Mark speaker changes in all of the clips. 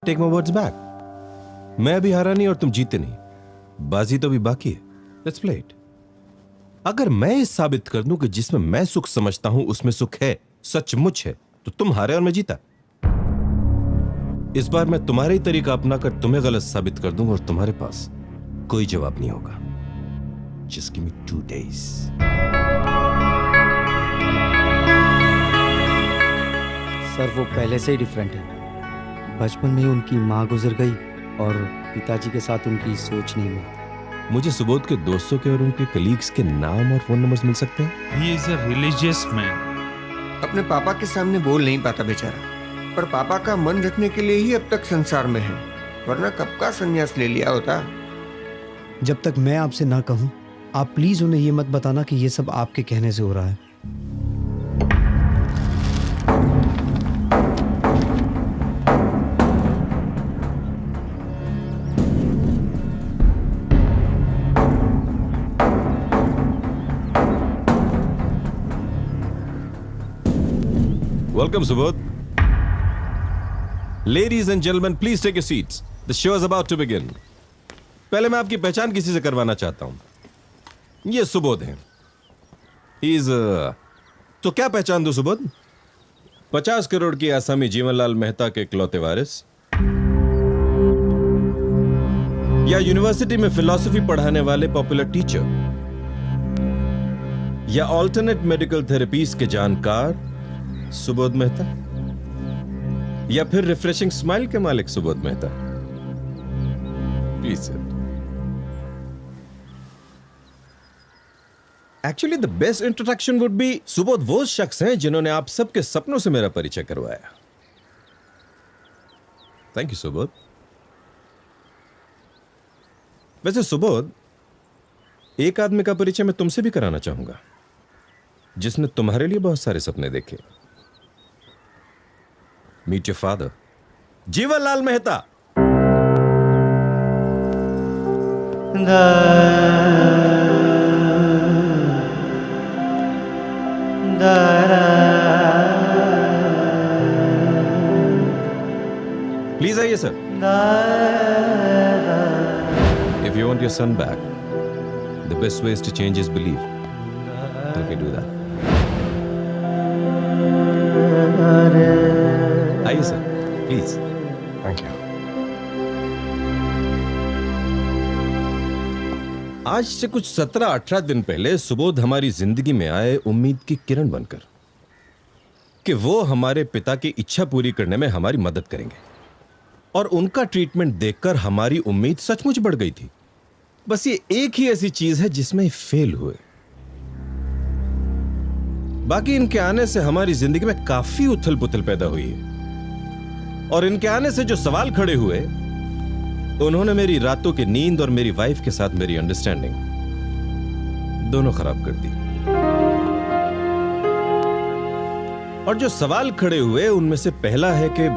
Speaker 1: Take my words back. मैं अभी हारा नहीं और तुम जीते नहीं, बाजी तो भी बाकी है। Let's play it. अगर मैं ये साबित कर दूं कि जिसमें मैं सुख समझता हूं उसमें सुख है, सचमुच है, तो तुम हारे और मैं जीता। इस बार मैं तुम्हारा ही तरीका अपनाकर तुम्हें गलत साबित कर दूंगा और तुम्हारे पास कोई जवाब नहीं होगा। Just give me 2 days.
Speaker 2: Sir वो पहले से ही डिफरेंट है। बचपन में ही उनकी माँ गुजर गई और पिताजी के साथ उनकी सोच नहीं मिलती।
Speaker 1: मुझे सुबोध के दोस्तों के और उनके कलीग्स के नाम और फोन नंबर्स मिल सकते हैं?
Speaker 3: He is a religious man.
Speaker 4: अपने पापा के सामने बोल नहीं पाता बेचारा, पर पापा का मन रखने के लिए ही अब तक संसार में है, वरना कब का संन्यास ले लिया होता।
Speaker 2: जब तक मैं आपसे ना कहूँ, आप प्लीज उन्हें ये मत बताना कि ये सब आपके कहने से हो रहा है।
Speaker 1: Welcome, Subodh. Ladies and gentlemen, please take your seats. The show is about to begin. पहले मैं आपकी पहचान किसी से करवाना चाहता हूं। ये सुबोध हैं। He is तो क्या पहचान दो सुबोध? 50 करोड़ की आसामी जीवनलाल मेहता के इकलौते वारिस, या यूनिवर्सिटी में फिलॉसफी पढ़ाने वाले पॉपुलर टीचर, या ऑल्टरनेट मेडिकल थेरेपीज के जानकार सुबोध मेहता, या फिर रिफ्रेशिंग स्माइल के मालिक Subodh Mehta? Please sit. Actually the best introduction would be, Subodh वो शख्स हैं जिन्होंने आप सबके सपनों से मेरा परिचय करवाया। Thank you Subodh. वैसे सुबोध, एक आदमी का परिचय मैं तुमसे भी कराना चाहूंगा जिसने तुम्हारे लिए बहुत सारे सपने देखे। Meet your father, Jeevanlal Mehta. Please आइए sir. If you want your son back, the best way is to change his belief. Let me do that. आइए सर, प्लीज।
Speaker 4: Thank you.
Speaker 1: आज से कुछ 17-18 दिन पहले सुबोध हमारी जिंदगी में आए उम्मीद की किरण बनकर, कि वो हमारे पिता की इच्छा पूरी करने में हमारी मदद करेंगे। और उनका ट्रीटमेंट देखकर हमारी उम्मीद सचमुच बढ़ गई थी। बस ये एक ही ऐसी चीज है जिसमें फेल हुए। बाकी इनके आने से हमारी जिंदगी में काफी उथल पुथल पैदा हुई है। और इनके आने से जो सवाल खड़े हुए, उन्होंने मेरी रातों की नींद और मेरी वाइफ के साथ मेरी अंडरस्टैंडिंग दोनों खराब कर दी। और जो सवाल खड़े हुए उनमें से पहला है कि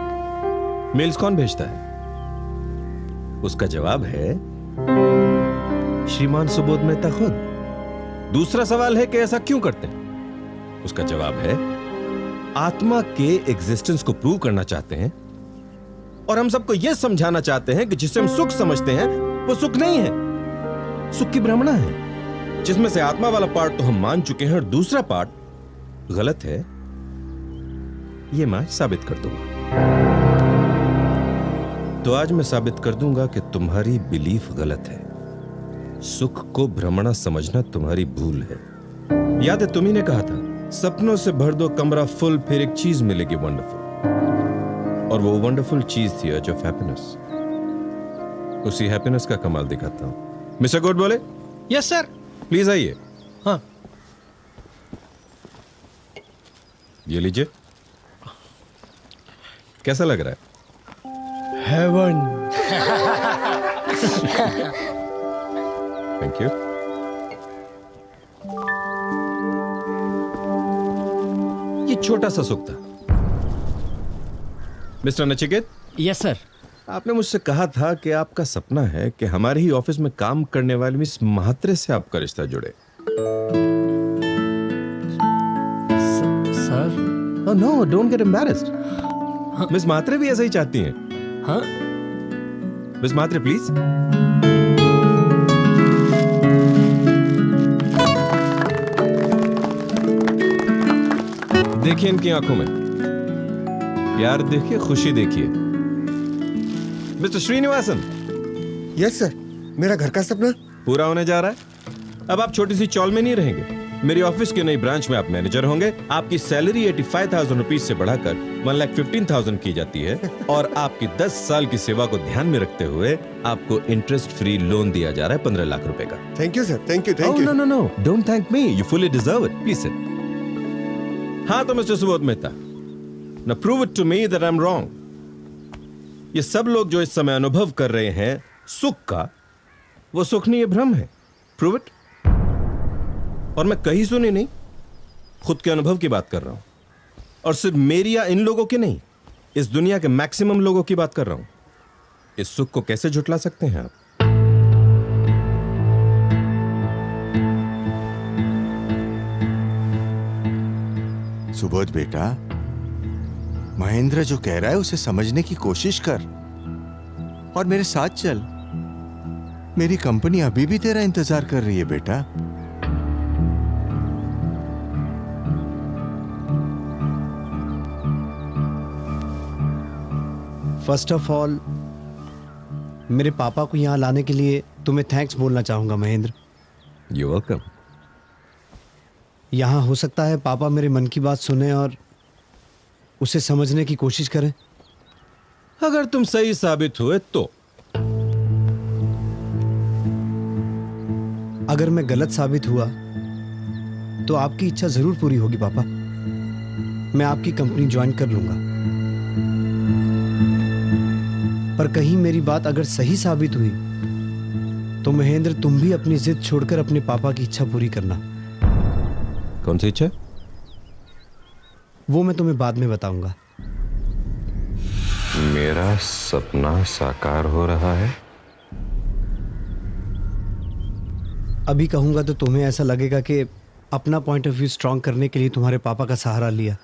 Speaker 1: मेल्स कौन भेजता है? उसका जवाब है श्रीमान सुबोध मेहता खुद। दूसरा सवाल है कि ऐसा क्यों करते हैं? उसका जवाब है आत्मा के एग्जिस्टेंस को प्रूव करना चाहते हैं और हम सबको यह समझाना चाहते हैं कि जिसे हम सुख समझते हैं वो सुख नहीं है, सुख की भ्रमणा है, जिसमें से आत्मा वाला पार्ट तो हम मान चुके हैं और दूसरा पार्ट गलत है। यह मैं साबित कर दूंगा। तो आज मैं साबित कर दूंगा कि तुम्हारी बिलीफ गलत है। सुख को भ्रमणा समझना तुम्हारी भूल है। याद है तुम्ही ने कहा था, सपनों से भर दो कमरा फुल, फिर एक चीज मिलेगी वंडरफुल। और वो वंडरफुल चीज थी अर्ज ऑफ हैप्पीनेस। उसी हैप्पीनेस का कमाल दिखाता हूं। मिस्टर गुड बोले।
Speaker 3: Yes, sir.
Speaker 1: प्लीज आइए।
Speaker 3: हाँ.
Speaker 1: ये लीजिए। कैसा लग रहा है?
Speaker 2: हेवन।
Speaker 1: Thank you. ये छोटा सा सुख था। मिस्टर नचिकेत।
Speaker 3: Yes, sir.
Speaker 1: आपने मुझसे कहा था कि आपका सपना है कि हमारे ही ऑफिस में काम करने वाली मिस महात्रे से आपका रिश्ता जुड़े।
Speaker 3: Sir.
Speaker 1: Oh no, don't get embarrassed. Miss Mhatre भी ऐसा ही चाहती हैं।
Speaker 5: हाँ
Speaker 1: मिस मात्रे प्लीज। देखिए इनकी आंखों में प्यार देखिए, खुशी देखिए। मिस्टर श्रीनिवासन,
Speaker 4: यस सर, मेरा घर का सपना
Speaker 1: पूरा होने जा रहा है। अब आप छोटी सी चौल में नहीं रहेंगे। मेरी ऑफिस के नई ब्रांच में आप मैनेजर होंगे। आपकी सैलरी 85,000 रुपीज से बढ़ाकर 1,15,000 की जाती है और आपकी 10 साल की सेवा को ध्यान में रखते हुए आपको इंटरेस्ट फ्री लोन दिया जा रहा है 15 लाख रुपए का।
Speaker 4: Thank you sir, thank you, thank
Speaker 1: Oh,
Speaker 4: you.
Speaker 1: no, no, no. Don't thank me. You fully deserve it. Please sit. हाँ तो mister Subodh Mehta, now prove it to me that I'm wrong. ये सब लोग जो इस समय अनुभव कर रहे हैं सुख का, वो सुख नहीं, ये भ्रम है। Prove it. और मैं कहीं सुनी नहीं, खुद के अनुभव की बात कर रहा हूं। और सिर्फ मेरी या इन लोगों की नहीं, इस दुनिया के मैक्सिमम लोगों की बात कर रहा हूं। इस सुख को कैसे झुटला सकते हैं आप?
Speaker 6: सुबोध बेटा, महेंद्र जो कह रहा है उसे समझने की कोशिश कर और मेरे साथ चल। मेरी कंपनी अभी भी तेरा इंतजार कर रही है बेटा।
Speaker 2: फर्स्ट ऑफ ऑल मेरे पापा को यहाँ लाने के लिए तुम्हें थैंक्स बोलना चाहूँगा महेंद्र।
Speaker 1: You're welcome.
Speaker 2: यहाँ हो सकता है पापा मेरे मन की बात सुने और उसे समझने की कोशिश करें।
Speaker 1: अगर तुम सही साबित हुए तो।
Speaker 2: अगर मैं गलत साबित हुआ तो आपकी इच्छा जरूर पूरी होगी पापा। मैं आपकी कंपनी ज्वाइन कर लूंगा। पर कहीं मेरी बात अगर सही साबित हुई तो महेंद्र तुम भी अपनी जिद छोड़कर अपने पापा की इच्छा पूरी करना।
Speaker 1: कौन सी इच्छा?
Speaker 2: वो मैं तुम्हें बाद में बताऊंगा।
Speaker 1: मेरा सपना साकार हो रहा है।
Speaker 2: अभी कहूंगा तो तुम्हें ऐसा लगेगा कि अपना पॉइंट ऑफ व्यू स्ट्रांग करने के लिए तुम्हारे पापा का सहारा लिया।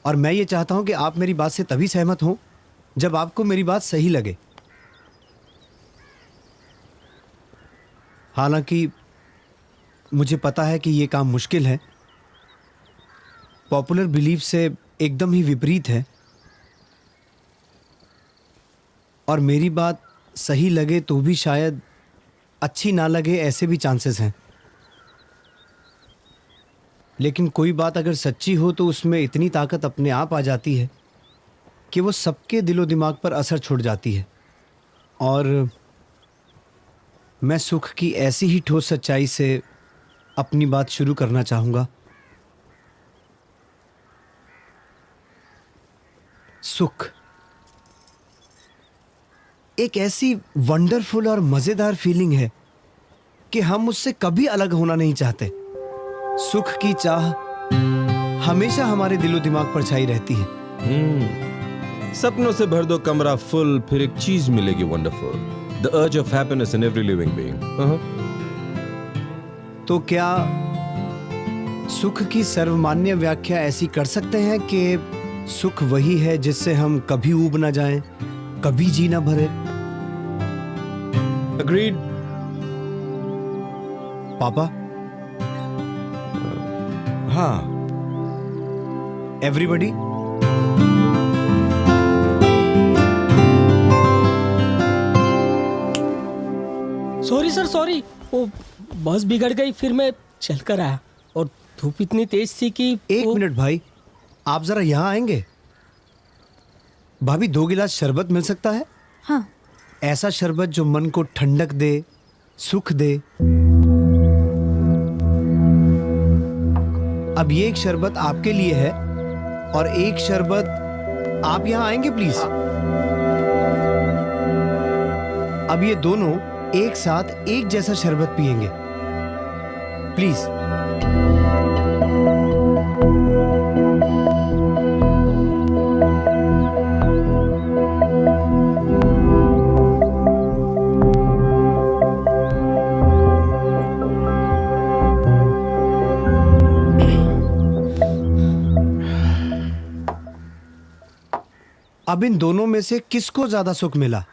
Speaker 2: और मैं ये चाहता हूं कि आप मेरी बात से तभी सहमत हों जब आपको मेरी बात सही लगे। हालांकि मुझे पता है कि ये काम मुश्किल है, पॉपुलर बिलीफ से एकदम ही विपरीत है, और मेरी बात सही लगे तो भी शायद अच्छी ना लगे, ऐसे भी चांसेस हैं। लेकिन कोई बात अगर सच्ची हो तो उसमें इतनी ताकत अपने आप आ जाती है कि वो सबके दिलो दिमाग पर असर छोड़ जाती है। और मैं सुख की ऐसी ही ठोस सच्चाई से अपनी बात शुरू करना चाहूँगा। सुख एक ऐसी वंडरफुल और मज़ेदार फीलिंग है कि हम उससे कभी अलग होना नहीं चाहते। सुख की चाह हमेशा हमारे दिलो दिमाग पर छाई रहती है।
Speaker 1: सपनों से भर दो कमरा फुल, फिर एक चीज मिलेगी wonderful, the urge of happiness in every living being.
Speaker 2: तो क्या सुख की सर्वमान्य व्याख्या ऐसी कर सकते हैं कि सुख वही है जिससे हम कभी ऊब ना जाएं, कभी जी ना भरे?
Speaker 1: अग्रीड।
Speaker 2: पापा,
Speaker 6: हाँ,
Speaker 2: एवरीबॉडी,
Speaker 5: सॉरी सर, सॉरी, वो बस बिगड़ गई, फिर मैं चल कर आया और धूप इतनी तेज थी कि
Speaker 2: एक मिनट भाई, आप जरा यहाँ आएंगे? भाभी 2 गिलास शरबत मिल सकता है?
Speaker 7: हाँ।
Speaker 2: ऐसा शरबत जो मन को ठंडक दे, सुख दे। अब ये एक शरबत आपके लिए है और एक शरबत आप यहाँ आएंगे प्लीज? अब ये दोनों एक साथ एक जैसा शरबत पिएंगे प्लीज। अब इन दोनों में से किसको ज्यादा सुख मिला?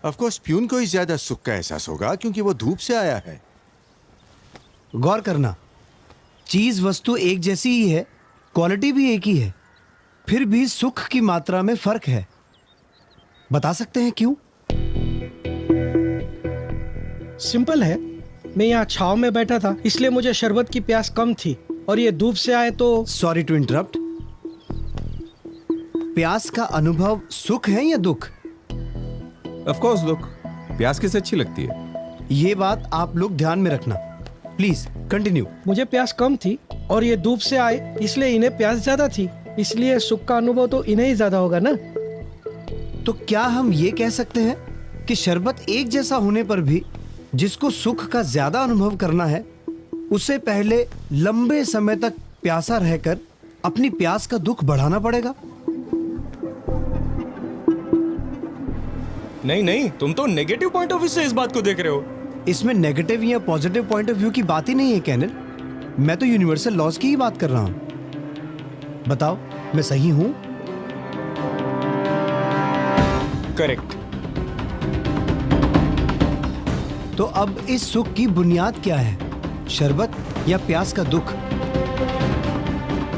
Speaker 6: ऑफ कोर्स प्यून को ही ज्यादा सुख का एहसास होगा क्योंकि वो धूप से आया है।
Speaker 2: गौर करना, चीज वस्तु एक जैसी ही है, क्वालिटी भी एक ही है, फिर भी सुख की मात्रा में फर्क है। बता सकते हैं क्यों?
Speaker 3: सिंपल है, मैं यहाँ छाव में बैठा था इसलिए मुझे शरबत की प्यास कम थी, और ये धूप से आए तो
Speaker 2: सॉरी टू इंटरप्ट। प्यास का अनुभव सुख है या दुख?
Speaker 1: ऑफ कोर्स दुख। प्यास किसे अच्छी लगती है?
Speaker 2: ये बात आप लोग ध्यान में रखना। Please continue.
Speaker 3: मुझे प्यास कम थी और ये धूप से आए इसलिए इन्हें प्यास ज्यादा थी, इसलिए सुख का अनुभव तो इन्हें ही ज्यादा होगा ना।
Speaker 2: तो क्या हम ये कह सकते हैं कि शरबत एक जैसा होने पर भी जिसको सुख का ज्यादा अनुभव करना है उसे पहले लंबे समय तक प्यासा रहकर अपनी प्यास का दुख बढ़ाना पड़ेगा?
Speaker 7: नहीं नहीं, तुम तो नेगेटिव पॉइंट ऑफ व्यू से इस बात को देख रहे हो।
Speaker 2: इसमें नेगेटिव या पॉजिटिव पॉइंट ऑफ व्यू की बात ही नहीं है कैनल। मैं तो यूनिवर्सल लॉज की ही बात कर रहा हूं। बताओ, मैं सही हूं?
Speaker 7: करेक्ट।
Speaker 2: तो अब इस सुख की बुनियाद क्या है? शरबत या प्यास का दुख?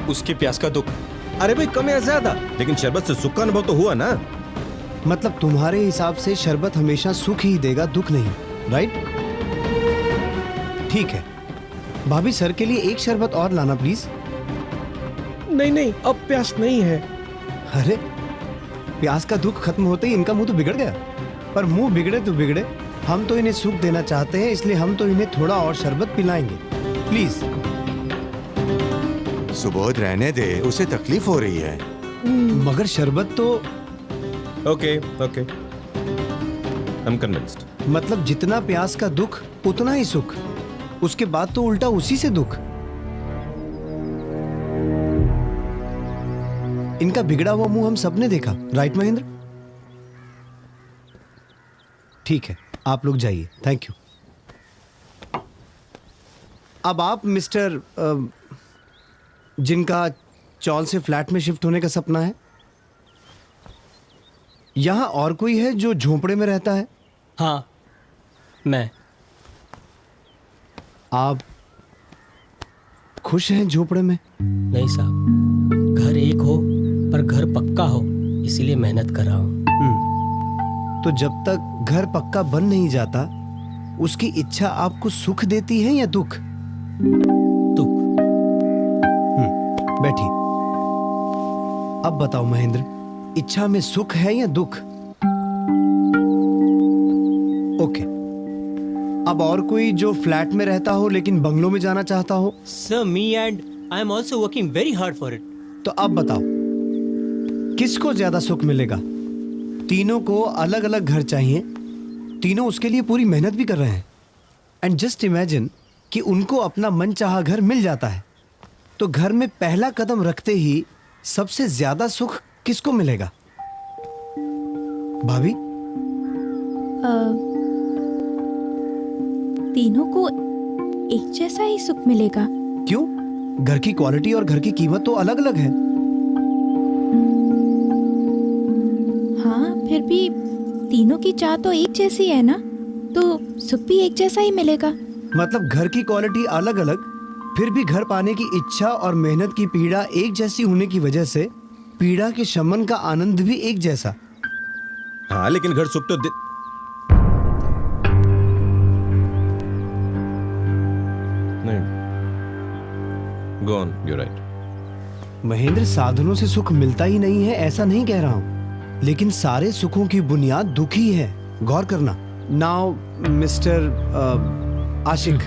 Speaker 7: उसकी प्यास का दुख।
Speaker 1: अरे भाई कम या ज्यादा, लेकिन शरबत से सुख का अनुभव तो हुआ ना।
Speaker 2: मतलब तुम्हारे हिसाब से शरबत हमेशा सुख ही देगा, दुख नहीं, राइट? ठीक है, भाभी सर के लिए एक शरबत और लाना प्लीज।
Speaker 3: नहीं नहीं, अब प्यास नहीं है।
Speaker 2: अरे प्यास का दुख खत्म होते ही इनका मुंह तो बिगड़ गया। पर मुंह बिगड़े तो बिगड़े, हम तो इन्हें सुख देना चाहते हैं, इसलिए हम तो इन्हें थोड़ा और शरबत पिलाएंगे प्लीज।
Speaker 6: सुबोध रहने दे, उसे तकलीफ हो रही है।
Speaker 2: मगर शरबत तो
Speaker 1: okay okay, I am convinced.
Speaker 2: मतलब जितना प्यास का दुख उतना ही सुख, उसके बाद तो उल्टा उसी से दुख। इनका बिगड़ा हुआ मुंह हम सबने देखा, राइट महेंद्र? ठीक है, आप लोग जाइए, थैंक यू। अब आप मिस्टर जिनका चौल से फ्लैट में शिफ्ट होने का सपना है, यहां और कोई है जो झोंपड़े में रहता है?
Speaker 5: हाँ, मैं।
Speaker 2: आप खुश हैं झोपड़े में?
Speaker 5: नहीं साहब, घर एक हो पर घर पक्का हो, इसीलिए मेहनत कर रहा हूँ।
Speaker 2: तो जब तक घर पक्का बन नहीं जाता, उसकी इच्छा आपको सुख देती है या दुख?
Speaker 5: दुख।
Speaker 2: बैठिए। अब बताओ महेंद्र, इच्छा में सुख है या दुख? ओके। अब और कोई जो फ्लैट में रहता हो लेकिन बंगलों में जाना चाहता हो?
Speaker 8: Sir, me and I am also working very hard for it.
Speaker 2: तो अब बताओ, किसको ज्यादा सुख मिलेगा? तीनों को अलग अलग घर चाहिए, तीनों उसके लिए पूरी मेहनत भी कर रहे हैं। एंड जस्ट इमेजिन कि उनको अपना मनचाहा घर मिल जाता है, तो घर में पहला कदम रखते ही सबसे ज्यादा सुख किसको मिलेगा? भाभी?
Speaker 9: तीनों को एक जैसा ही सुख मिलेगा।
Speaker 2: क्यों? घर की क्वालिटी और घर की कीमत तो अलग अलग है।
Speaker 9: हाँ, फिर भी तीनों की चाह तो एक जैसी है ना, तो सुख भी एक जैसा ही मिलेगा।
Speaker 2: मतलब घर की क्वालिटी अलग अलग, फिर भी घर पाने की इच्छा और मेहनत की पीड़ा एक जैसी होने की वजह से पीड़ा के शमन का आनंद भी एक जैसा।
Speaker 1: हाँ, लेकिन घर सुख तो नहीं। Go on, you right.
Speaker 2: Mahendra, साधनों से सुख मिलता ही नहीं है ऐसा नहीं कह रहा हूं, लेकिन सारे सुखों की बुनियाद दुख ही है। गौर करना। नाउ मिस्टर आशिक,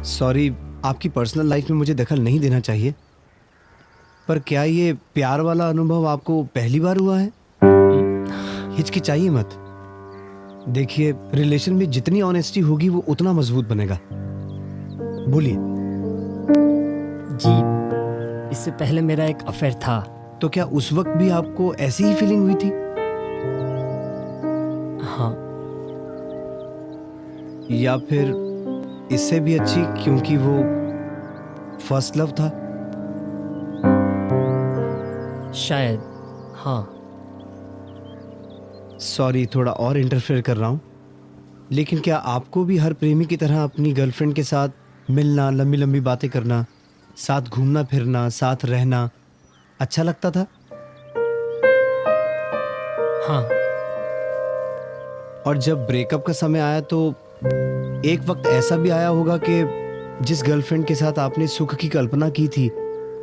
Speaker 2: सॉरी, आपकी पर्सनल लाइफ में मुझे दखल नहीं देना चाहिए, पर क्या ये प्यार वाला अनुभव आपको पहली बार हुआ है? हिचकिचाइए मत। देखिए, रिलेशन में जितनी ऑनेस्टी होगी वो उतना मजबूत बनेगा। बोलिए।
Speaker 5: जी, इससे पहले मेरा एक अफेयर था।
Speaker 2: तो क्या उस वक्त भी आपको ऐसी ही फीलिंग हुई थी?
Speaker 5: हाँ।
Speaker 2: या फिर इससे भी अच्छी, क्योंकि वो फर्स्ट लव था?
Speaker 5: शायद हाँ।
Speaker 2: सॉरी, थोड़ा और इंटरफेयर कर रहा हूँ, लेकिन क्या आपको भी हर प्रेमी की तरह अपनी गर्लफ्रेंड के साथ मिलना, लंबी लंबी बातें करना, साथ घूमना फिरना, साथ रहना अच्छा लगता था?
Speaker 5: हाँ।
Speaker 2: और जब ब्रेकअप का समय आया तो एक वक्त ऐसा भी आया होगा कि जिस गर्लफ्रेंड के साथ आपने सुख की कल्पना की थी,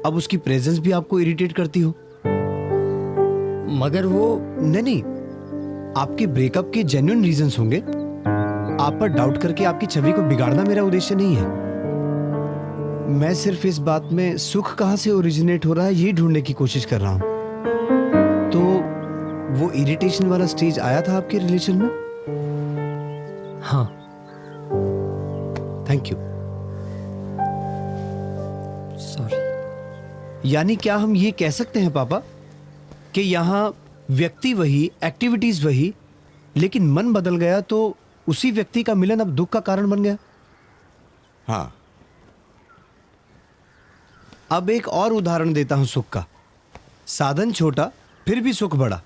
Speaker 2: अब उसकी प्रेजेंस भी आपको इरिटेट करती हो?
Speaker 5: मगर वो
Speaker 2: नहीं, आपके ब्रेकअप के जेन्युइन रीजंस होंगे। आप पर डाउट करके आपकी छवि को बिगाड़ना मेरा उद्देश्य नहीं है। मैं सिर्फ इस बात में सुख कहाँ से ओरिजिनेट हो रहा है ये ढूंढने की कोशिश कर रहा हूँ। तो वो इरिटेशन वाला स्टेज आया था आपके रिलेशन में?
Speaker 5: हाँ।
Speaker 2: Thank you.
Speaker 5: सॉरी।
Speaker 2: यानी क्या हम ये कह सकते हैं पापा कि यहाँ व्यक्ति वही, एक्टिविटीज वही, लेकिन मन बदल गया तो उसी व्यक्ति का मिलन अब दुख का कारण बन गया?
Speaker 6: हाँ।
Speaker 2: अब एक और उदाहरण देता हूं सुख का। साधन छोटा फिर भी सुख बड़ा।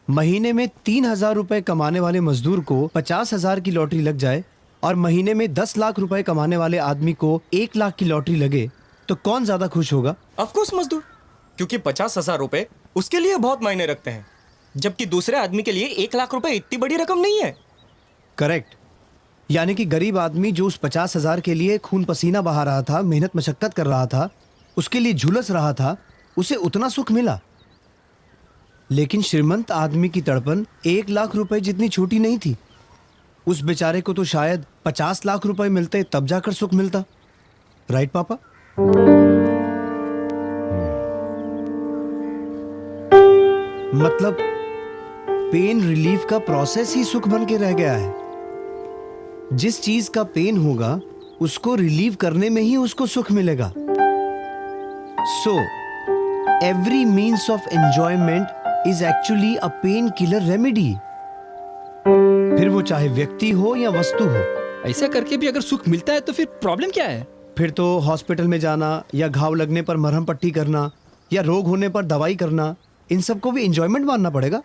Speaker 2: महीने में 3,000 रुपए कमाने वाले मजदूर को 50,000 की लॉटरी लग जाए और महीने में 10 लाख रुपए कमाने वाले आदमी को 1 लाख की लॉटरी लगे, तो कौन ज्यादा खुश होगा?
Speaker 7: ऑफ कोर्स मजदूर, क्योंकि 50,000 रुपए उसके लिए बहुत मायने रखते हैं, जबकि दूसरे आदमी के लिए 1 लाख रुपए इतनी बड़ी रकम नहीं है।
Speaker 2: करेक्ट। यानी कि गरीब आदमी जो उस 50,000 के लिए खून पसीना बहा रहा था, मेहनत मशक्कत कर रहा था, उसके लिए झुलस रहा था, उसे उतना सुख मिला। लेकिन श्रीमंत आदमी की तड़पन 1 लाख रुपए जितनी छोटी नहीं थी। उस बेचारे को तो शायद 50 लाख रुपए मिलते तब जाकर सुख मिलता। राइट पापा? मतलब पेन रिलीफ का प्रोसेस ही सुख बन के रह गया है। जिस चीज का पेन होगा उसको रिलीव करने में ही उसको सुख मिलेगा। So every means of enjoyment is actually a pain killer remedy, फिर वो चाहे व्यक्ति हो या वस्तु हो।
Speaker 10: ऐसा करके भी अगर सुख मिलता है तो फिर प्रॉब्लम क्या है?
Speaker 2: फिर तो हॉस्पिटल में जाना या घाव लगने पर मरहम पट्टी करना या रोग होने पर दवाई करना, इन सबको भी एंजॉयमेंट मानना पड़ेगा।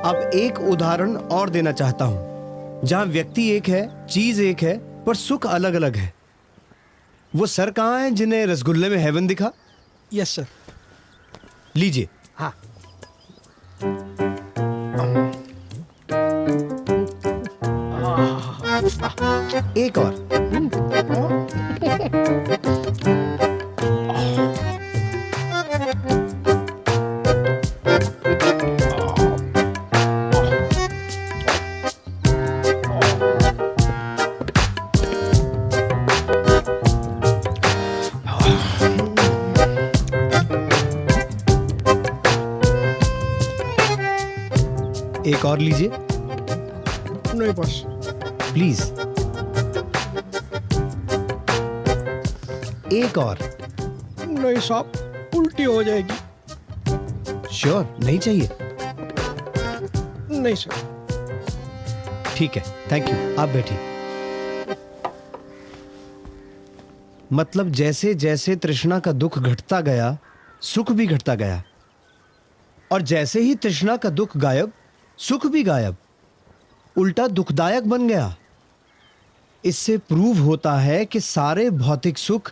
Speaker 2: अब एक उदाहरण और देना चाहता हूं, जहां व्यक्ति एक है, चीज एक है, पर सुख अलग अलग है। वो सर कहां हैं जिन्हें रसगुल्ले में हेवन दिखा?
Speaker 3: Yes sir.
Speaker 2: लीजिए।
Speaker 3: हाँ।
Speaker 2: एक और। एक और लीजिए।
Speaker 3: नहीं बस।
Speaker 2: प्लीज। एक और।
Speaker 3: नहीं साहब, उल्टी हो जाएगी।
Speaker 2: श्योर नहीं चाहिए?
Speaker 3: नहीं सर।
Speaker 2: ठीक है, थैंक यू, आप बैठिए। मतलब जैसे जैसे तृष्णा का दुख घटता गया, सुख भी घटता गया, और जैसे ही तृष्णा का दुख गायब, सुख भी गायब, उल्टा दुखदायक बन गया। इससे प्रूव होता है कि सारे भौतिक सुख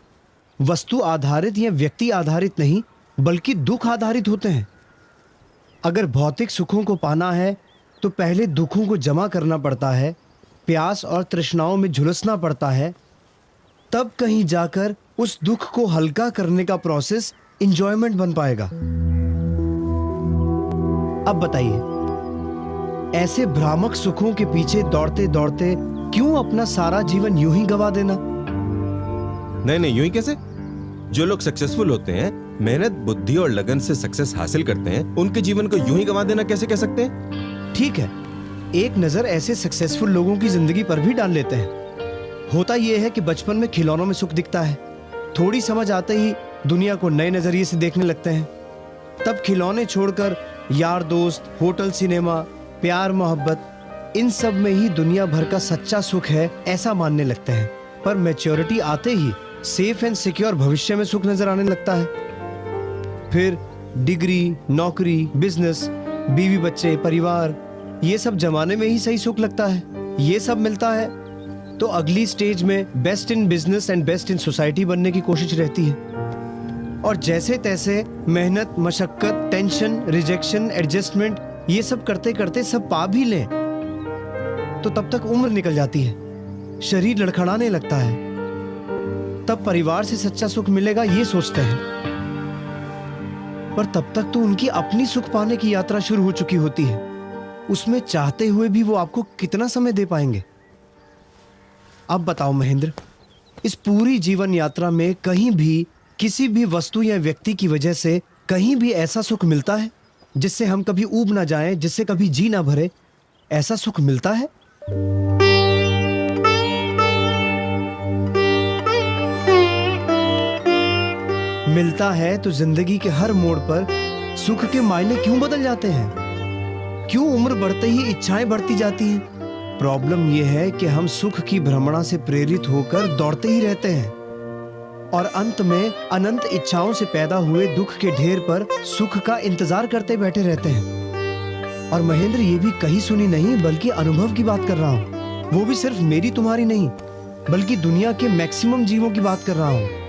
Speaker 2: वस्तु आधारित या व्यक्ति आधारित नहीं, बल्कि दुख आधारित होते हैं। अगर भौतिक सुखों को पाना है तो पहले दुखों को जमा करना पड़ता है, प्यास और तृष्णाओं में झुलसना पड़ता है, तब कहीं जाकर उस दुख को हल्का करने का प्रोसेस एंजॉयमेंट बन पाएगा। अब बताइए, ऐसे भ्रामक सुखों के पीछे दौड़ते दौड़ते क्यों अपना सारा जीवन यूं ही गवा देना?
Speaker 1: नहीं नहीं, यूं ही कैसे? जो लोग सक्सेसफुल होते हैं, मेहनत, बुद्धि और लगन से सक्सेस हासिल करते हैं, उनके जीवन को यूं ही गवा देना कैसे कह सकते हैं?
Speaker 2: ठीक है, एक नजर ऐसे सक्सेसफुल लोगों की जिंदगी पर भी डाल लेते हैं। होता यह है कि बचपन में खिलौनों में सुख दिखता है, थोड़ी समझ आते ही दुनिया को नए नजरिए से देखने लगते हैं। तब खिलौने छोड़कर यार दोस्त, होटल, सिनेमा, प्यार, मोहब्बत, इन सब में ही दुनिया भर का सच्चा सुख है ऐसा मानने लगते हैं। पर मैच्योरिटी आते ही सेफ एंड सिक्योर भविष्य में सुख नजर आने लगता है। फिर डिग्री, नौकरी, बिजनेस, बीवी बच्चे, परिवार, ये सब जमाने में ही सही सुख लगता है। ये सब मिलता है तो अगली स्टेज में best in business and best in society बनने की कोशिश रहती है। और जैसे तैसे मेहनत, मशक्कत, टेंशन, रिजेक्शन, एडजस्टमेंट, ये सब करते करते सब पा भी लें तो तब तक उम्र निकल जाती है, शरीर लड़खड़ाने लगता है। तब परिवार से सच्चा सुख मिलेगा ये सोचते हैं, पर तब तक तो उनकी अपनी सुख पाने की यात्रा शुरू हो चुकी होती है। उसमें चाहते हुए भी वो आपको कितना समय दे पाएंगे? अब बताओ महेंद्र, इस पूरी जीवन यात्रा में कहीं भी किसी भी वस्तु या व्यक्ति की वजह से कहीं भी ऐसा सुख मिलता है जिससे हम कभी ऊब ना जाएं, जिससे कभी जी ना भरे? ऐसा सुख मिलता है? मिलता है तो जिंदगी के हर मोड़ पर सुख के मायने क्यों बदल जाते हैं? क्यों उम्र बढ़ते ही इच्छाएं बढ़ती जाती हैं? प्रॉब्लम यह है कि हम सुख की भ्रमणा से प्रेरित होकर दौड़ते ही रहते हैं और अंत में अनंत इच्छाओं से पैदा हुए दुख के ढेर पर सुख का इंतजार करते बैठे रहते हैं। और महेंद्र, ये भी कही सुनी नहीं बल्कि अनुभव की बात कर रहा हूं। वो भी सिर्फ मेरी तुम्हारी नहीं बल्कि दुनिया के मैक्सिमम जीवों की बात कर रहा हूं।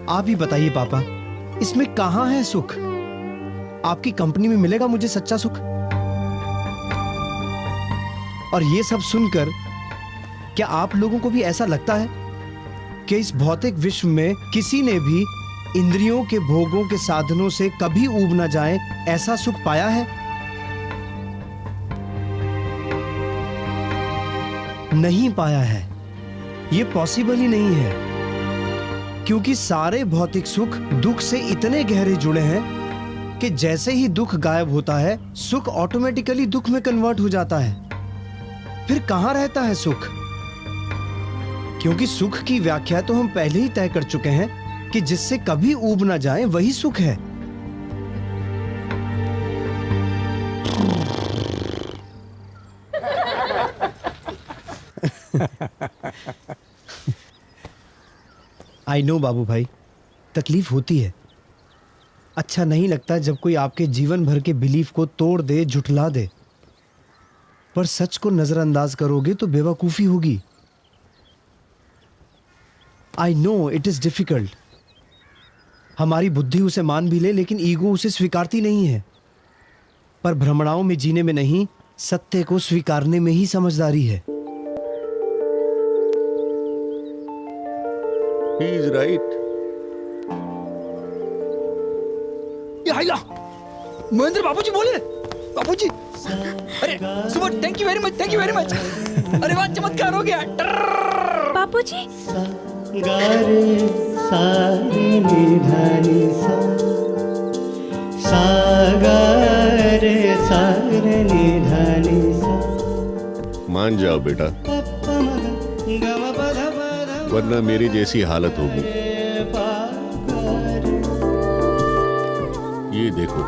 Speaker 2: आप ही बताइए पापा, इसमें कहां है सुख? आपकी कंपनी में मिलेगा मुझे सच्चा सुख? और ये सब सुनकर क्या आप लोगों को भी ऐसा लगता है कि इस भौतिक विश्व में किसी ने भी इंद्रियों के भोगों के साधनों से कभी ऊब ना जाए ऐसा सुख पाया है? नहीं पाया है। ये पॉसिबल ही नहीं है, क्योंकि सारे भौतिक सुख दुख से इतने गहरे जुड़े हैं कि जैसे ही दुख गायब होता है सुख ऑटोमेटिकली दुख में कन्वर्ट हो जाता है। फिर कहां रहता है सुख? क्योंकि सुख की व्याख्या तो हम पहले ही तय कर चुके हैं कि जिससे कभी ऊब ना जाए वही सुख है। आई नो बाबू भाई, तकलीफ होती है। अच्छा नहीं लगता जब कोई आपके जीवन भर के बिलीफ को तोड़ दे, झुठला दे। पर सच को नजरअंदाज करोगे तो बेवकूफी होगी। I know it is difficult. हमारी बुद्धि उसे मान भी ले लेकिन ईगो उसे स्वीकारती नहीं है। पर भ्रमणाओं में जीने में नहीं, सत्य को स्वीकारने में ही समझदारी है।
Speaker 11: He is right.
Speaker 10: हाइला, महेंद्र बाबूजी बोले। बाबूजी, अरे सुबह, thank you very much, thank you very much. अरे वाह, चमत्कार हो गया।
Speaker 9: बापूजी,
Speaker 11: मान जाओ बेटा, वरना मेरी जैसी हालत होगी। ये देखो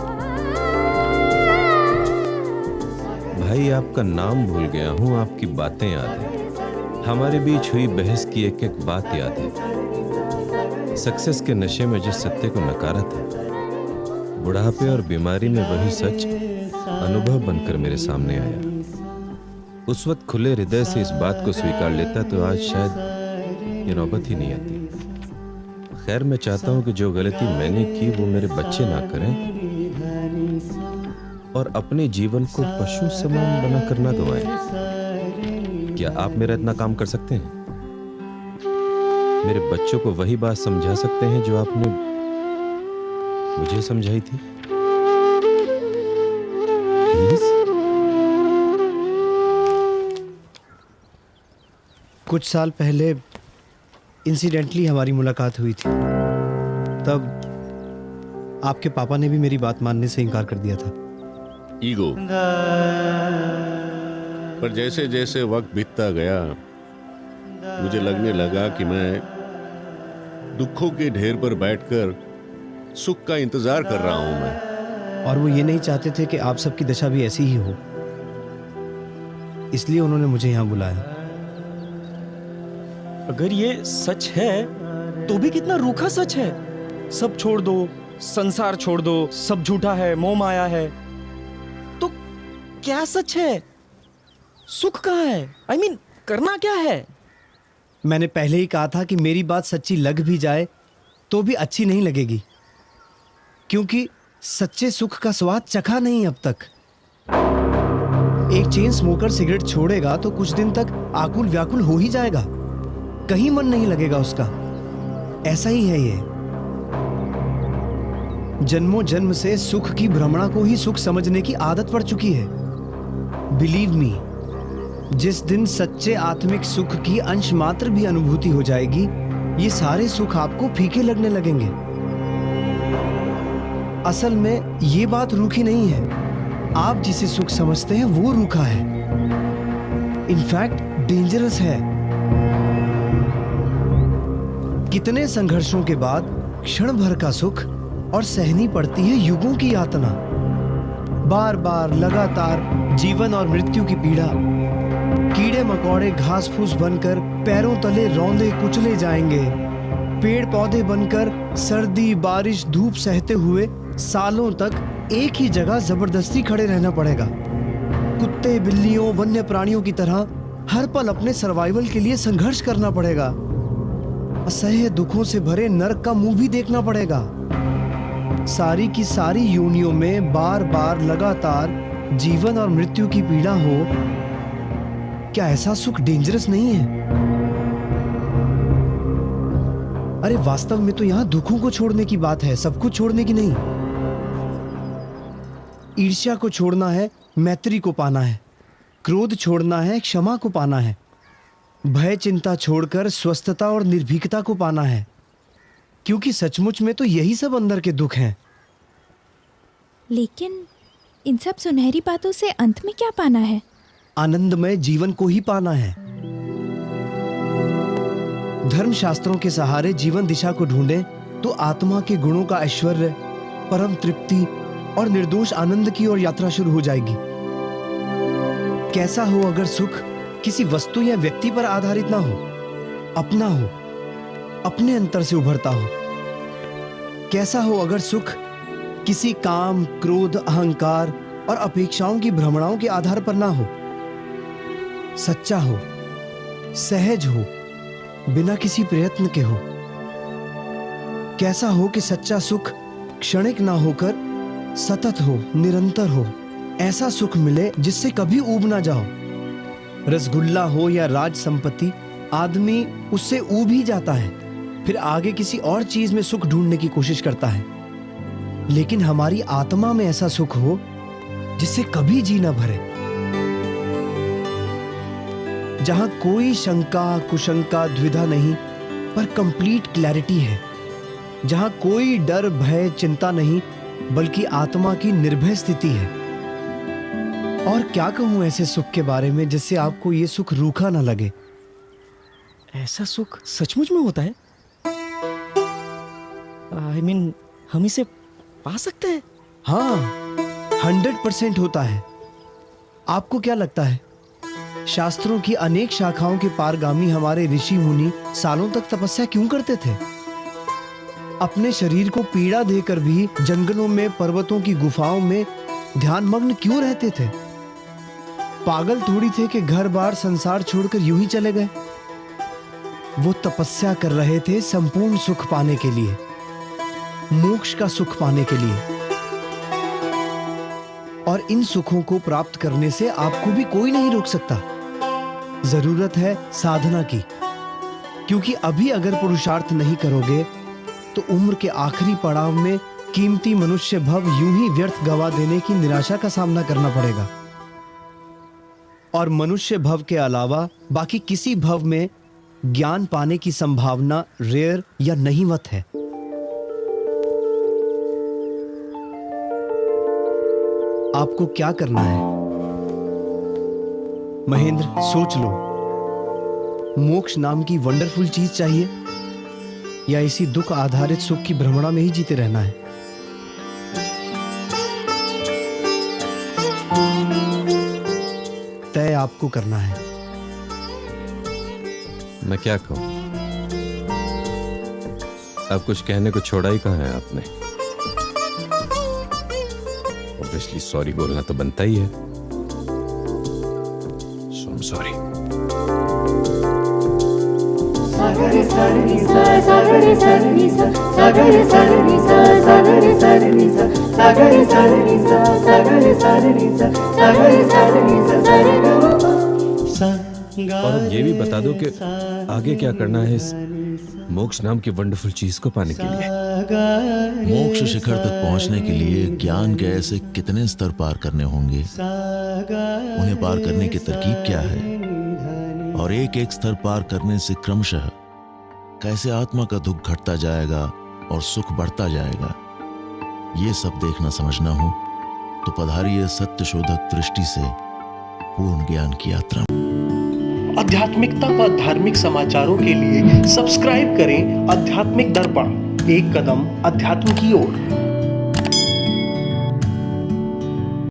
Speaker 1: भाई, आपका नाम भूल गया हूं, आपकी बातें याद है, हमारे बीच हुई बहस की एक एक बात याद है। सक्सेस के नशे में जिस सत्य को नकारा था, बुढ़ापे और बीमारी में वही सच अनुभव बनकर मेरे सामने आया। उस वक्त खुले हृदय से इस बात को स्वीकार लेता तो आज शायद ये नौबत ही नहीं आती। खैर, मैं चाहता हूं कि जो गलती मैंने की वो मेरे बच्चे ना करें और अपने जीवन को पशु समान बनाकर ना गंवाएं। क्या आप मेरा इतना काम कर सकते हैं? मेरे बच्चों को वही बात समझा सकते हैं जो आपने मुझे समझाई थी? प्लीज?
Speaker 2: कुछ साल पहले इंसिडेंटली हमारी मुलाकात हुई थी। तब आपके पापा ने भी मेरी बात मानने से इनकार कर दिया था।
Speaker 11: ईगो। पर जैसे जैसे वक्त बीतता गया, मुझे लगने लगा कि मैं दुखों के ढेर पर बैठकर सुख का इंतजार कर रहा हूं मैं।
Speaker 2: और वो ये नहीं चाहते थे कि आप सबकी दशा भी ऐसी ही हो, इसलिए उन्होंने मुझे यहां बुलाया।
Speaker 7: अगर ये सच है तो भी कितना रूखा सच है। सब छोड़ दो, संसार छोड़ दो, सब झूठा है, मोह माया है। तो क्या सच है? सुख कहाँ है? I mean, करना क्या है?
Speaker 2: मैंने पहले ही कहा था कि मेरी बात सच्ची लग भी जाए तो भी अच्छी नहीं लगेगी, क्योंकि सच्चे सुख का स्वाद चखा नहीं अब तक। एक चेन स्मोकर सिगरेट छोड़ेगा तो कुछ दिन तक आकुल व्याकुल हो ही जाएगा, कहीं मन नहीं लगेगा उसका। ऐसा ही है ये। जन्मों जन्म से सुख की भ्रमणा को ही सुख समझने की आदत पड़ चुकी है। बिलीव मी, जिस दिन सच्चे आत्मिक सुख की अंश मात्र भी अनुभूति हो जाएगी, ये सारे सुख आपको फीके लगने लगेंगे। असल में ये बात रूखी नहीं है। आप जिसे सुख समझते हैं वो रूखा है, इनफैक्ट डेंजरस है। कितने संघर्षों के बाद क्षण भर का सुख और सहनी पड़ती है युगों की यातना। बार बार लगातार जीवन और मृत्यु की पीड़ा, कीड़े मकोड़े घास फूस बनकर पैरों तले रौंदे कुचले जाएंगे। पेड़ पौधे बनकर सर्दी बारिश धूप सहते हुए सालों तक एक ही जगह जबरदस्ती खड़े रहना पड़ेगा। कुत्ते बिल्लियों वन्य प्राणियों की तरह हर पल अपने सर्वाइवल के लिए संघर्ष करना पड़ेगा। असह्य दुखों से भरे नरक का मुंह भी देखना पड़ेगा। सारी की सारी योनियों में बार बार लगातार जीवन और मृत्यु की पीड़ा हो। क्या ऐसा सुख डेंजरस नहीं है? अरे वास्तव में तो यहां दुखों को छोड़ने की बात है, सब कुछ छोड़ने की नहीं। ईर्ष्या को छोड़ना है, मैत्री को पाना है। क्रोध छोड़ना है, क्षमा को पाना है। भय चिंता छोड़कर स्वस्थता और निर्भीकता को पाना है, क्योंकि सचमुच में तो यही सब अंदर के दुख हैं।
Speaker 9: लेकिन इन सब सुनहरी बातों से अंत में क्या पाना है?
Speaker 2: आनंदमय जीवन को ही पाना है। धर्म शास्त्रों के सहारे जीवन दिशा को ढूंढें तो आत्मा के गुणों का ऐश्वर्य, परम तृप्ति और निर्दोष आनंद की ओर यात्रा शुरू हो जाएगी। कैसा हो अगर सुख किसी वस्तु या व्यक्ति पर आधारित ना हो, अपना हो, अपने अंतर से उभरता हो। कैसा हो अगर सुख किसी काम, क्रोध, अहंकार और अपेक्षाओं की भ्रमणाओं के आधार पर ना हो। सच्चा हो, सहज हो, बिना किसी प्रयत्न के हो। कैसा हो कि सच्चा सुख क्षणिक ना होकर सतत हो, निरंतर हो। ऐसा सुख मिले जिससे कभी ऊब ना जाओ। रसगुल्ला हो या राज संपत्ति, आदमी उससे ऊब ही जाता है, फिर आगे किसी और चीज में सुख ढूंढने की कोशिश करता है। लेकिन हमारी आत्मा में ऐसा सुख हो जिससे कभी जी ना भरे, जहां कोई शंका कुशंका द्विधा नहीं, पर कंप्लीट क्लैरिटी है। जहां कोई डर भय चिंता नहीं, बल्कि आत्मा की निर्भय स्थिति है। और क्या कहूं ऐसे सुख के बारे में जिससे आपको ये सुख रूखा ना लगे।
Speaker 7: ऐसा सुख सचमुच में होता है? I mean, हम इसे पा सकते हैं?
Speaker 2: हाँ, 100% होता है। आपको क्या लगता है, शास्त्रों की अनेक शाखाओं के पारगामी हमारे ऋषि मुनि सालों तक तपस्या क्यों करते थे? अपने शरीर को पीड़ा देकर भी जंगलों में, पर्वतों की गुफाओं में ध्यान मग्न क्यों रहते थे? पागल थोड़ी थे कि घर बार संसार छोड़कर यूं ही चले गए। वो तपस्या कर रहे थे संपूर्ण सुख पाने के लिए, मोक्ष का सुख पाने के लिए। और इन सुखों को प्राप्त करने से आपको भी कोई नहीं रोक सकता। जरूरत है साधना की, क्योंकि अभी अगर पुरुषार्थ नहीं करोगे तो उम्र के आखिरी पड़ाव में कीमती मनुष्य भव यूं ही व्यर्थ गवा देने की निराशा का सामना करना पड़ेगा। और मनुष्य भव के अलावा बाकी किसी भव में ज्ञान पाने की संभावना रेयर या नहींवत है। आपको क्या करना है? महेंद्र, सोच लो। मोक्ष नाम की वंडरफुल चीज चाहिए या इसी दुख आधारित सुख की भ्रमणा में ही जीते रहना है? तय आपको करना है।
Speaker 1: मैं क्या कहूं? अब कुछ कहने को छोड़ा ही कहाँ है आपने? ऑब्वियसली सॉरी बोलना तो बनता ही है। सो आई एम सॉरी। और अब ये भी बता दो कि आगे क्या करना है इस मोक्ष नाम की वंडरफुल चीज को पाने के लिए।
Speaker 12: मोक्ष शिखर तक पहुंचने के लिए ज्ञान के ऐसे कितने स्तर पार करने होंगे, उन्हें पार करने की तरकीब क्या है, और एक एक स्तर पार करने से क्रमशः कैसे आत्मा का दुख घटता जाएगा और सुख बढ़ता जाएगा, ये सब देखना समझना हो तो पधारिए सत्य शोधक दृष्टि से पूर्ण ज्ञान की यात्रा।
Speaker 13: आध्यात्मिकता व धार्मिक समाचारों के लिए सब्सक्राइब करें आध्यात्मिक दर्पण, एक कदम अध्यात्म की ओर।